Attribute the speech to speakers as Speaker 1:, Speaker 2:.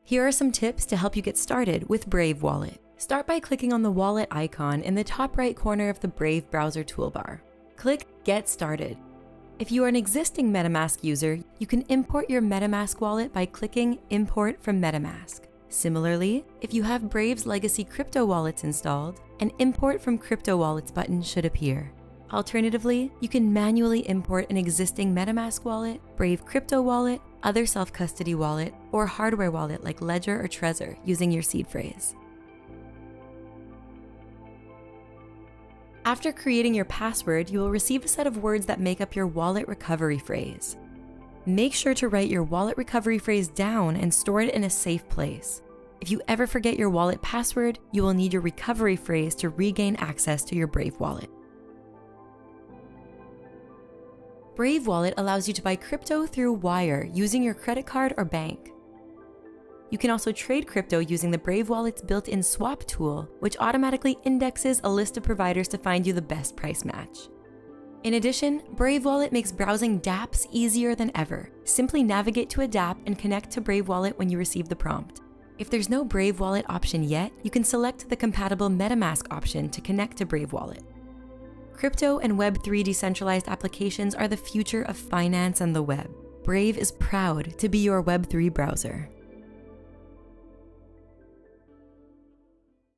Speaker 1: Here are some tips to help you get started with Brave Wallet. Start by clicking on the wallet icon in the top right corner of the Brave browser toolbar. Click Get Started. If you are an existing MetaMask user, you can import your MetaMask wallet by clicking Import from MetaMask. Similarly, if you have Brave's legacy crypto wallets installed, an Import from Crypto Wallets button should appear. Alternatively, you can manually import an existing MetaMask wallet, Brave crypto wallet, other self-custody wallet, or hardware wallet like Ledger or Trezor using your seed phrase. After creating your password, you will receive a set of words that make up your wallet recovery phrase. Make sure to write your wallet recovery phrase down and store it in a safe place. If you ever forget your wallet password, you will need your recovery phrase to regain access to your Brave wallet. Brave Wallet allows you to buy crypto through Wire using your credit card or bank. You can also trade crypto using the Brave Wallet's built-in swap tool, which automatically indexes a list of providers to find you the best price match. In addition, Brave Wallet makes browsing DApps easier than ever. Simply navigate to a DApp and connect to Brave Wallet when you receive the prompt. If there's no Brave Wallet option yet, you can select the compatible MetaMask option to connect to Brave Wallet. Crypto and Web3 decentralized applications are the future of finance and the web. Brave is proud to be your Web3 browser.